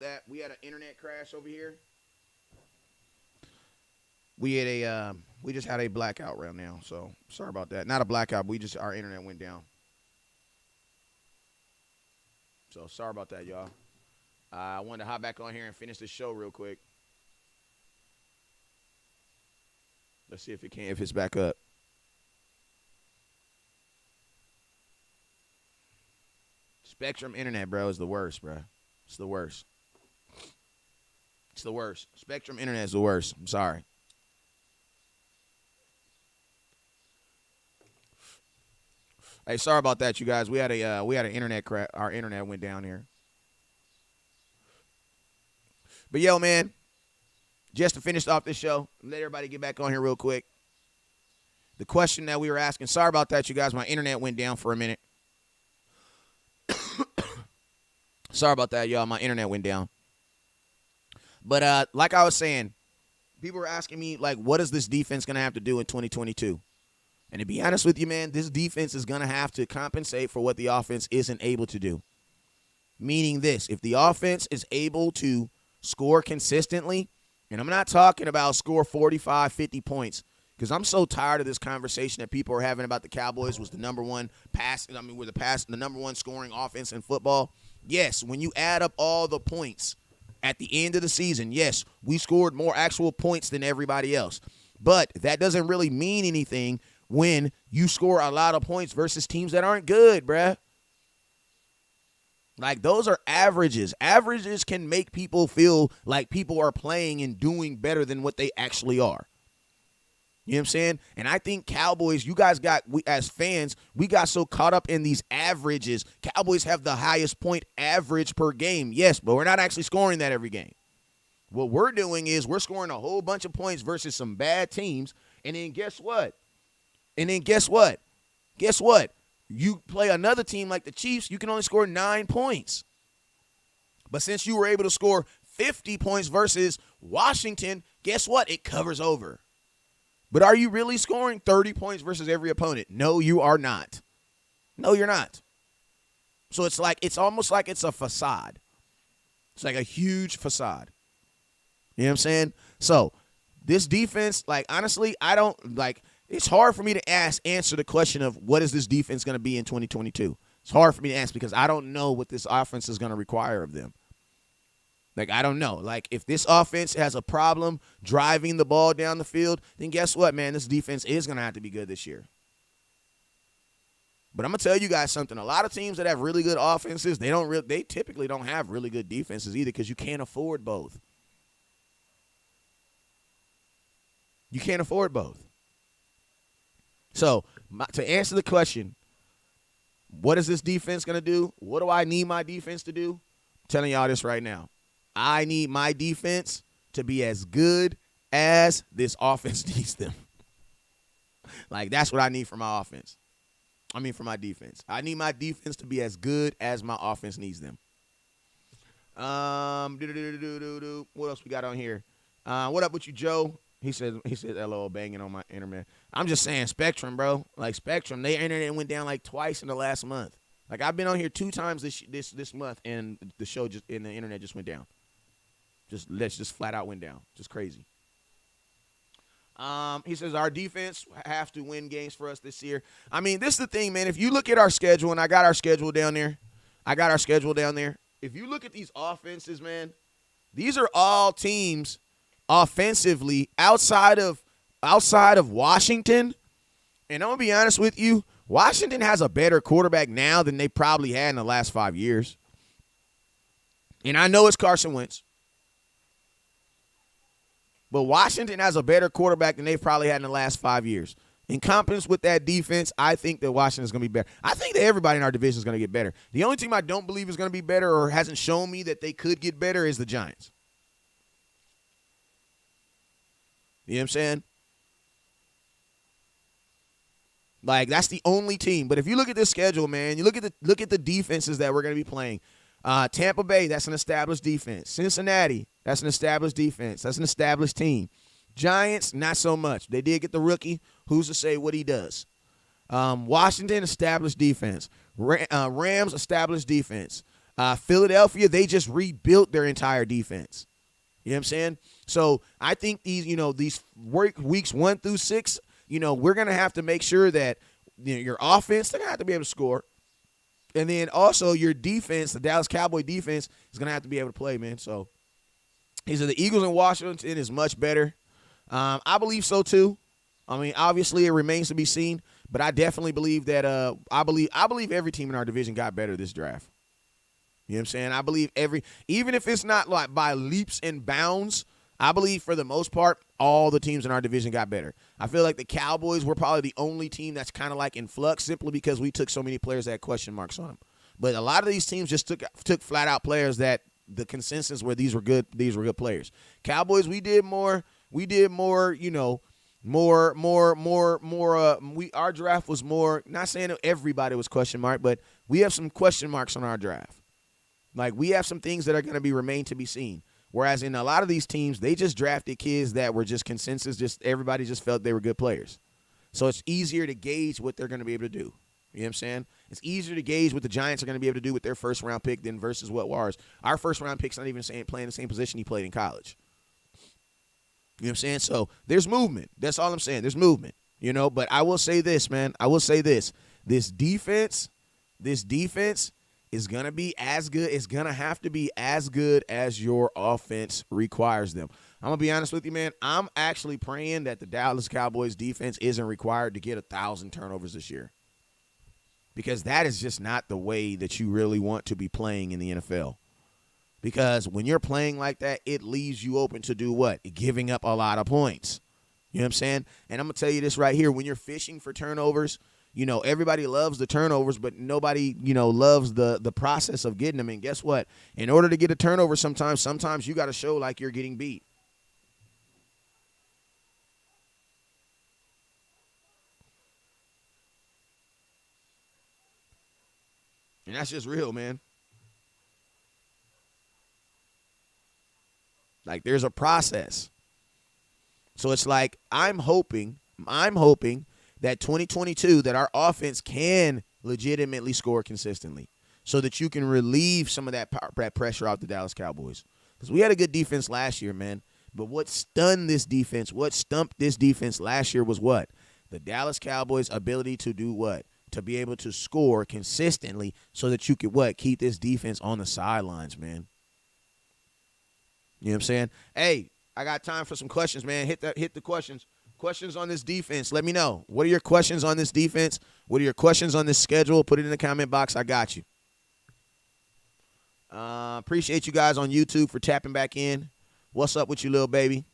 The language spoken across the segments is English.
that we had an internet crash over here. We just had a blackout right now, so sorry about that. Not a blackout, but our internet went down. So sorry about that, y'all. I wanted to hop back on here and finish this show real quick. Let's see if it's back up. Spectrum internet, bro, is the worst, bro. It's the worst. It's the worst. Spectrum internet is the worst. I'm sorry. Hey, sorry about that, you guys. We had an internet crash. Our internet went down here. But yo, man, just to finish off this show, let everybody get back on here real quick. The question that we were asking. Sorry about that, you guys. My internet went down for a minute. Sorry about that, y'all. My internet went down. But like I was saying, people were asking me, like, what is this defense going to have to do in 2022? And to be honest with you, man, this defense is going to have to compensate for what the offense isn't able to do. Meaning this, if the offense is able to score consistently, and I'm not talking about score 45, 50 points, because I'm so tired of this conversation that people are having about the Cowboys was the number one the number one scoring offense in football. Yes, when you add up all the points at the end of the season, yes, we scored more actual points than everybody else. But that doesn't really mean anything when you score a lot of points versus teams that aren't good, bruh. Like, those are averages. Averages can make people feel like people are playing and doing better than what they actually are. You know what I'm saying? And I think Cowboys, as fans, we got so caught up in these averages. Cowboys have the highest point average per game. Yes, but we're not actually scoring that every game. What we're doing is we're scoring a whole bunch of points versus some bad teams. And then guess what? Guess what? You play another team like the Chiefs, you can only score 9 points. But since you were able to score 50 points versus Washington, guess what? It covers over. But are you really scoring 30 points versus every opponent? No, you are not. No, you're not. So it's almost like it's a facade. It's like a huge facade. You know what I'm saying? So this defense, like, honestly, it's hard for me to answer the question of what is this defense going to be in 2022. It's hard for me to answer because I don't know what this offense is going to require of them. Like, I don't know. Like, if this offense has a problem driving the ball down the field, then guess what, man? This defense is going to have to be good this year. But I'm going to tell you guys something. A lot of teams that have really good offenses, they typically don't have really good defenses either because you can't afford both. You can't afford both. So, to answer the question, what is this defense going to do? What do I need my defense to do? I'm telling y'all this right now. I need my defense to be as good as this offense needs them. Like, that's what I need for my offense. For my defense. I need my defense to be as good as my offense needs them. What else we got on here? What up with you, Joe? He said LOL banging on my internet. I'm just saying Spectrum, bro. Like, Spectrum, their internet went down like twice in the last month. Like, I've been on here 2 times this month, and the internet just went down. Just flat out went down. Just crazy. He says our defense have to win games for us this year. This is the thing, man. If you look at our schedule, and I got our schedule down there. If you look at these offenses, man, these are all teams offensively outside of Washington. And I'm going to be honest with you, Washington has a better quarterback now than they probably had in the last 5 years. And I know it's Carson Wentz. But Washington has a better quarterback than they've probably had in the last 5 years. In competence with that defense, I think that Washington's going to be better. I think that everybody in our division is going to get better. The only team I don't believe is going to be better or hasn't shown me that they could get better is the Giants. You know what I'm saying? Like, that's the only team. But if you look at this schedule, man, you look at the defenses that we're going to be playing. Tampa Bay, that's an established defense. Cincinnati, that's an established defense. That's an established team. Giants, not so much. They did get the rookie. Who's to say what he does? Washington, established defense. Rams, established defense. Philadelphia, they just rebuilt their entire defense. You know what I'm saying? So I think these weeks 1 through 6, we're going to have to make sure that your offense, they're going to have to be able to score. And then also your defense, the Dallas Cowboy defense, is going to have to be able to play, man. So he said the Eagles in Washington is much better. I believe so too. I mean, obviously it remains to be seen, but I definitely believe that I believe every team in our division got better this draft. You know what I'm saying? I believe even if it's not like by leaps and bounds, I believe for the most part, all the teams in our division got better. I feel like the Cowboys were probably the only team that's kind of like in flux simply because we took so many players that had question marks on them. But a lot of these teams just took flat out players that the consensus were these were good players. Cowboys, we did more, our draft was more, not saying that everybody was question mark, but we have some question marks on our draft. Like, we have some things that are going to remain to be seen. Whereas in a lot of these teams, they just drafted kids that were just consensus, just everybody just felt they were good players. So it's easier to gauge what they're going to be able to do. You know what I'm saying? It's easier to gauge what the Giants are going to be able to do with their first-round pick than versus what ours. Our first-round pick's not even playing the same position he played in college. You know what I'm saying? So there's movement. That's all I'm saying. There's movement. But I will say this, man. I will say this. This defense is going to be as good. It's going to have to be as good as your offense requires them. I'm going to be honest with you, man. I'm actually praying that the Dallas Cowboys defense isn't required to get 1,000 turnovers this year. Because that is just not the way that you really want to be playing in the NFL. Because when you're playing like that, it leaves you open to do what? Giving up a lot of points. You know what I'm saying? And I'm going to tell you this right here. When you're fishing for turnovers, everybody loves the turnovers, but nobody, loves the process of getting them. And guess what? In order to get a turnover sometimes you got to show like you're getting beat. And that's just real, man. Like, there's a process. So it's like I'm hoping that 2022 that our offense can legitimately score consistently so that you can relieve some of that pressure off the Dallas Cowboys. Because we had a good defense last year, man. But what stumped this defense last year was what? The Dallas Cowboys' ability to do what? To be able to score consistently so that you could what? Keep this defense on the sidelines, man. You know what I'm saying? Hey, I got time for some questions, man. Hit the questions. Questions on this defense. Let me know. What are your questions on this defense? What are your questions on this schedule? Put it in the comment box. I got you. Appreciate you guys on YouTube for tapping back in. What's up with you, little baby?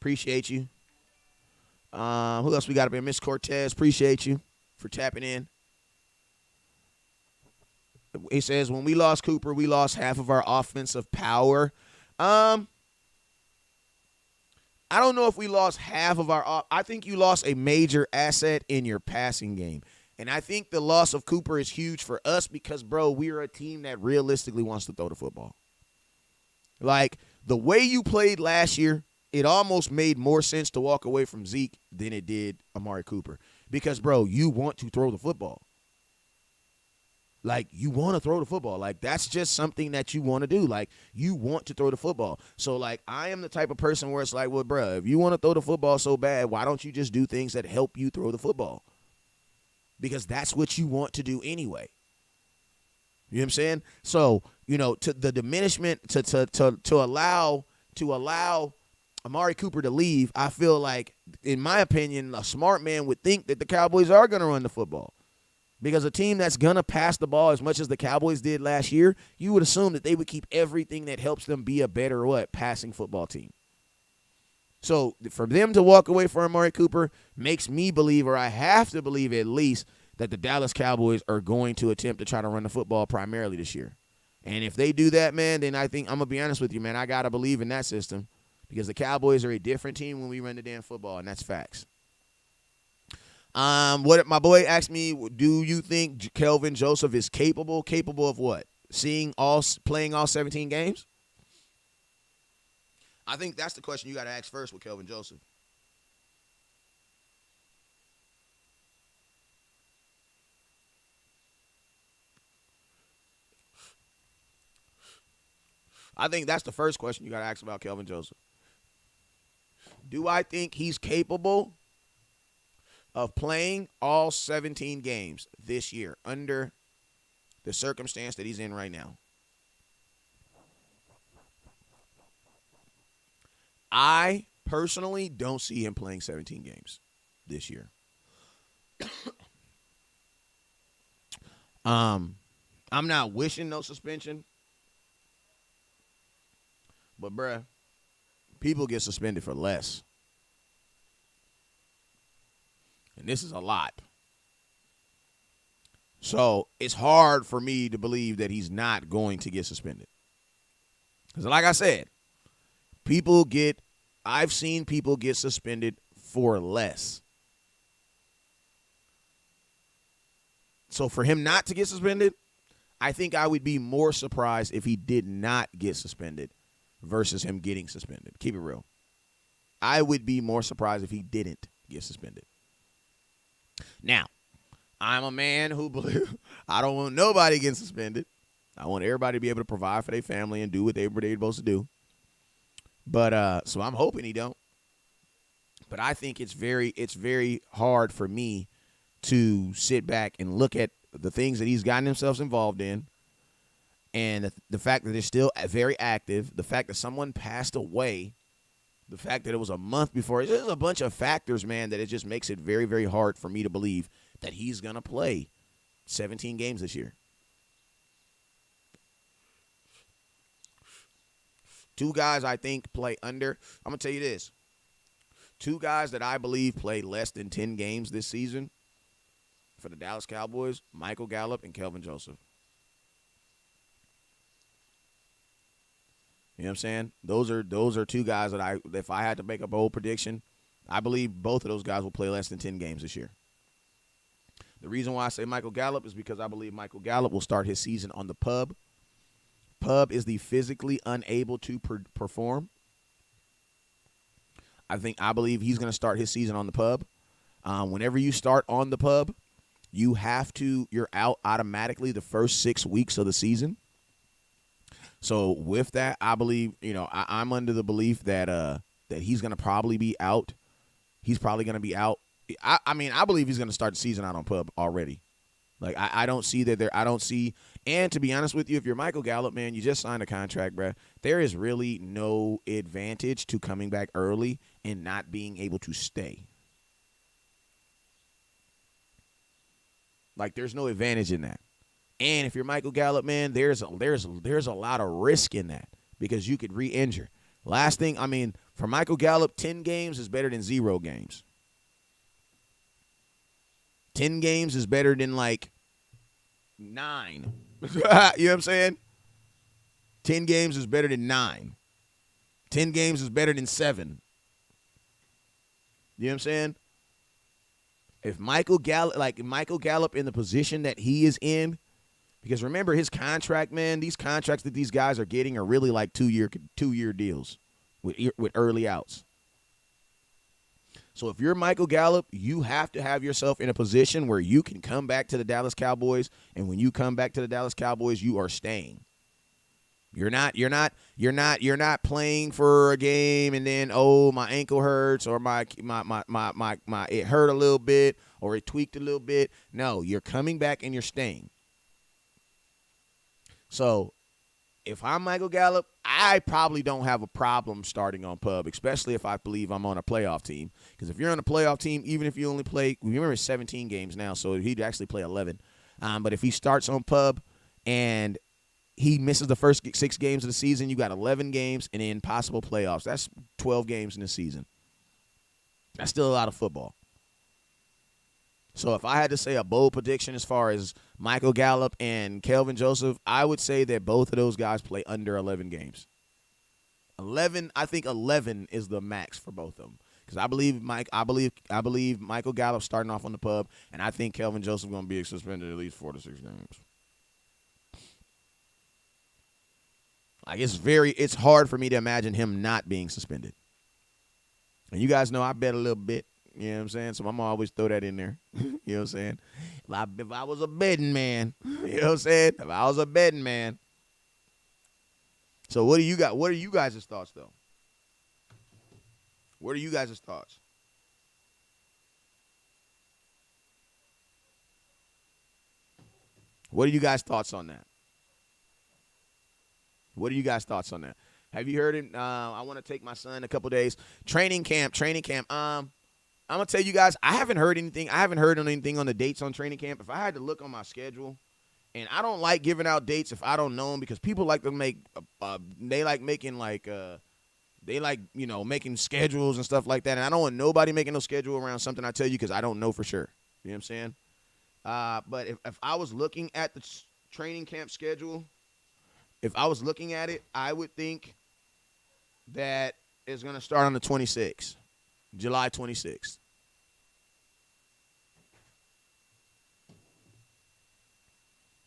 Appreciate you. Who else we got up here? Miss Cortez. Appreciate you for tapping in. He says, when we lost Cooper, we lost half of our offensive power. I don't know if we lost half of our – I think you lost a major asset in your passing game. And I think the loss of Cooper is huge for us because, bro, we are a team that realistically wants to throw the football. Like, the way you played last year, it almost made more sense to walk away from Zeke than it did Amari Cooper. Because, bro, you want to throw the football. Like, you want to throw the football. Like, that's just something that you want to do. Like, you want to throw the football. So, like, I am the type of person where it's like, well, bro, if you want to throw the football so bad, why don't you just do things that help you throw the football? Because that's what you want to do anyway. You know what I'm saying? So, to the diminishment, to allow Amari Cooper to leave, I feel like, in my opinion, a smart man would think that the Cowboys are going to run the football. Because a team that's going to pass the ball as much as the Cowboys did last year, you would assume that they would keep everything that helps them be a better passing football team. So for them to walk away from Amari Cooper makes me believe, or I have to believe at least, that the Dallas Cowboys are going to attempt to try to run the football primarily this year. And if they do that, man, then I think I'm going to be honest with you, man, I got to believe in that system because the Cowboys are a different team when we run the damn football, and that's facts. What my boy asked me, do you think Kelvin Joseph is capable? Capable of what? Playing all 17 games? I think that's the question you got to ask first with Kelvin Joseph. I think that's the first question you got to ask about Kelvin Joseph. Do I think he's capable of playing all 17 games this year under the circumstance that he's in right now? I personally don't see him playing 17 games this year. I'm not wishing no suspension, but bruh, people get suspended for less. And this is a lot. So it's hard for me to believe that he's not going to get suspended. Because like I said, I've seen people get suspended for less. So for him not to get suspended, I think I would be more surprised if he did not get suspended versus him getting suspended. Keep it real. I would be more surprised if he didn't get suspended. Now, I'm a man who believes I don't want nobody getting suspended. I want everybody to be able to provide for their family and do what they're supposed to do. But so I'm hoping he don't. But I think it's very hard for me to sit back and look at the things that he's gotten himself involved in, and the fact that they're still very active, the fact that someone passed away, the fact that it was a month before. There's a bunch of factors, man, that it just makes it very, very hard for me to believe that he's going to play 17 games this year. Two guys I think play under. I'm going to tell you this. Two guys that I believe play less than 10 games this season for the Dallas Cowboys, Michael Gallup and Kelvin Joseph. You know what I'm saying? Those are two guys that if I had to make a bold prediction, I believe both of those guys will play less than 10 games this year. The reason why I say Michael Gallup is because I believe Michael Gallup will start his season on the PUB. PUB is the physically unable to perform. I believe he's going to start his season on the PUB. Whenever you start on the PUB, you're out automatically the first 6 weeks of the season. So with that, I believe, I'm under the belief that he's going to probably be out. He's probably going to be out. I believe he's going to start the season out on PUB already. Like, I don't see that and to be honest with you, if you're Michael Gallup, man, you just signed a contract, bruh. There is really no advantage to coming back early and not being able to stay. Like, there's no advantage in that. And if you're Michael Gallup, man, there's a lot of risk in that because you could re-injure. Last thing, for Michael Gallup, 10 games is better than 0 games. 10 games is better than, 9. You know what I'm saying? 10 games is better than 9. 10 games is better than 7. You know what I'm saying? If Michael Gallup in the position that he is in, because remember his contract, man, these contracts that these guys are getting are really like 2-year deals with early outs. So if you're Michael Gallup, you have to have yourself in a position where you can come back to the Dallas Cowboys, and when you come back to the Dallas Cowboys, you are staying. You're not playing for a game and then my ankle hurts or my it hurt a little bit or it tweaked a little bit. No, you're coming back and you're staying. So if I'm Michael Gallup, I probably don't have a problem starting on PUB, especially if I believe I'm on a playoff team. Because if you're on a playoff team, even if you only play, remember it's 17 games now, so he'd actually play 11. But if he starts on PUB and he misses the first 6 games of the season, you got 11 games and then possible playoffs. That's 12 games in the season. That's still a lot of football. So if I had to say a bold prediction as far as Michael Gallup and Kelvin Joseph, I would say that both of those guys play under 11 games. 11, I think 11 is the max for both of them. Because I believe Michael Gallup starting off on the PUB, and I think Kelvin Joseph going to be suspended at least 4 to 6 games. Like it's hard for me to imagine him not being suspended. And you guys know I bet a little bit. You know what I'm saying? So I'm always throw that in there. You know what I'm saying? If I was a betting man, you know what I'm saying? If I was a betting man. So what do you got? What are you guys' thoughts, though? What are you guys' thoughts? What are you guys' thoughts on that? What are you guys' thoughts on that? Have you heard it? I want to take my son a couple days. Training camp. I'm gonna tell you guys, I haven't heard anything. I haven't heard anything on the dates on training camp. If I had to look on my schedule, and I don't like giving out dates if I don't know them, because people like to make, they like making making schedules and stuff like that. And I don't want nobody making no schedule around something I tell you, because I don't know for sure. You know what I'm saying? But if I was looking at the training camp schedule, if I was looking at it, I would think that it's going to start on the 26th, July 26th.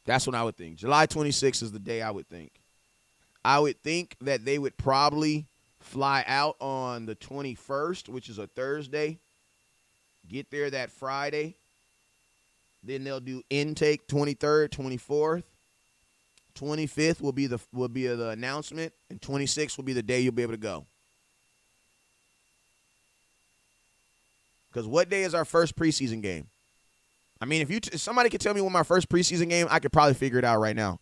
That's what I would think. July 26th is the day I would think. I would think that they would probably fly out on the 21st, which is a Thursday, get there that Friday. Then they'll do intake 23rd, 24th. 25th will be the announcement, and 26th will be the day you'll be able to go. Because what day is our first preseason game? I mean, if somebody could tell me when my first preseason game, I could probably figure it out right now.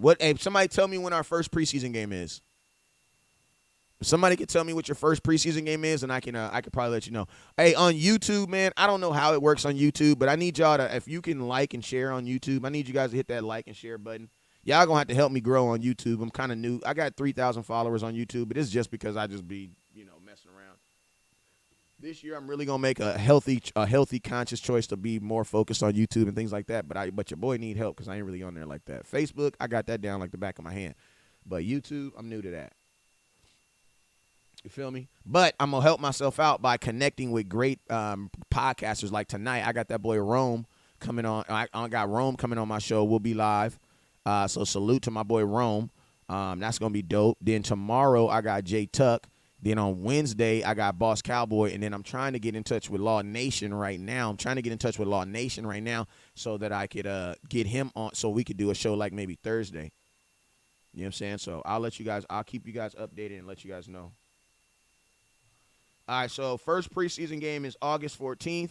If somebody tell me when our first preseason game is. If somebody could tell me what your first preseason game is, and I could probably let you know. Hey, on YouTube, man, I don't know how it works on YouTube, but I need y'all to, if you can like and share on YouTube, I need you guys to hit that like and share button. Y'all gonna have to help me grow on YouTube. I'm kind of new. I got 3,000 followers on YouTube, but it's just because I just be, messing around. This year, I'm really gonna make a healthy, conscious choice to be more focused on YouTube and things like that. But your boy need help because I ain't really on there like that. Facebook, I got that down like the back of my hand, but YouTube, I'm new to that. You feel me? But I'm going to help myself out by connecting with great podcasters. Like tonight, I got that boy Rome coming on. I got Rome coming on my show. We'll be live. So salute to my boy Rome. That's going to be dope. Then tomorrow, I got Jay Tuck. Then on Wednesday, I got Boss Cowboy. And then I'm trying to get in touch with Law Nation right now. So that I could get him on so we could do a show like maybe Thursday. You know what I'm saying? So I'll keep you guys updated and let you guys know. All right, so first preseason game is August 14th.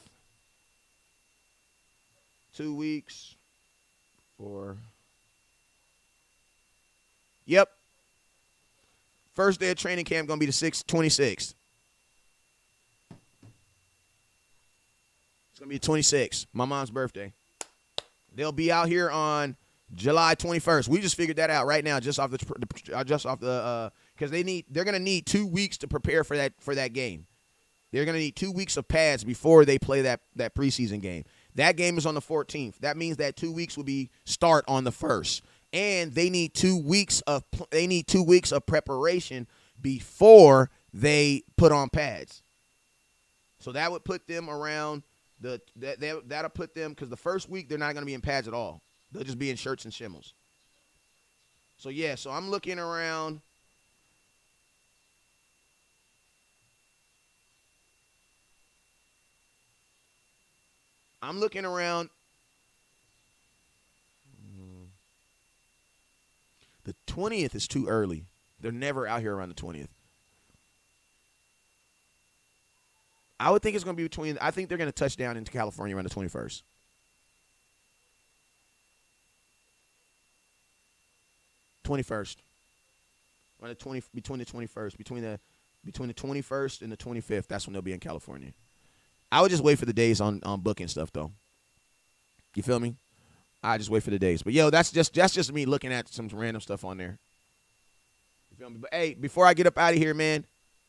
2 weeks. Yep. First day of training camp going to be the 26th. It's going to be the 26th, my mom's birthday. They'll be out here on July 21st. We just figured that out right now, just off the because they're going to need 2 weeks to prepare for that game. They're going to need 2 weeks of pads before they play that preseason game. That game is on the 14th. That means that 2 weeks will start on the 1st. And they need 2 weeks of preparation before they put on pads. So that would put them around that'll put them, because the first week they're not going to be in pads at all. They'll just be in shirts and shimmels. So yeah, so I'm looking around. The 20th is too early. They're never out here around the 20th. I would think it's going to be I think they're going to touch down into California around the 21st. Between the 21st, between the 21st and the 25th, that's when they'll be in California. I would just wait for the days on booking stuff, though. You feel me? I just wait for the days. But yo, that's just me looking at some random stuff on there. You feel me? But hey, before I get up out of here, man,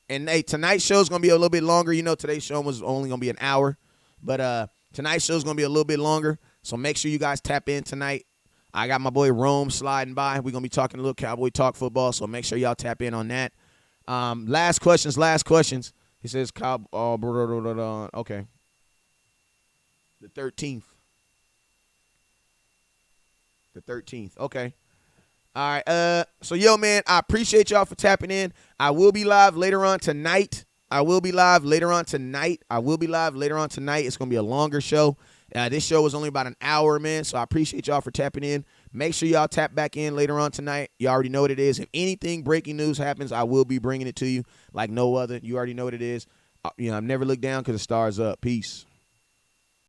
and hey, tonight's show's gonna be a little bit longer. Today's show was only gonna be an hour, but tonight's show's gonna be a little bit longer. So make sure you guys tap in tonight. I got my boy Rome sliding by. We're gonna be talking a little Cowboy talk football. So make sure y'all tap in on that. Last questions. He says, okay. The 13th. Okay. All right. So, yo, man, I appreciate y'all for tapping in. I will be live later on tonight. It's going to be a longer show. This show was only about an hour, man, so I appreciate y'all for tapping in. Make sure y'all tap back in later on tonight. You already know what it is. If anything breaking news happens, I will be bringing it to you like no other. You already know what it is. I've never looked down because the stars up. Peace.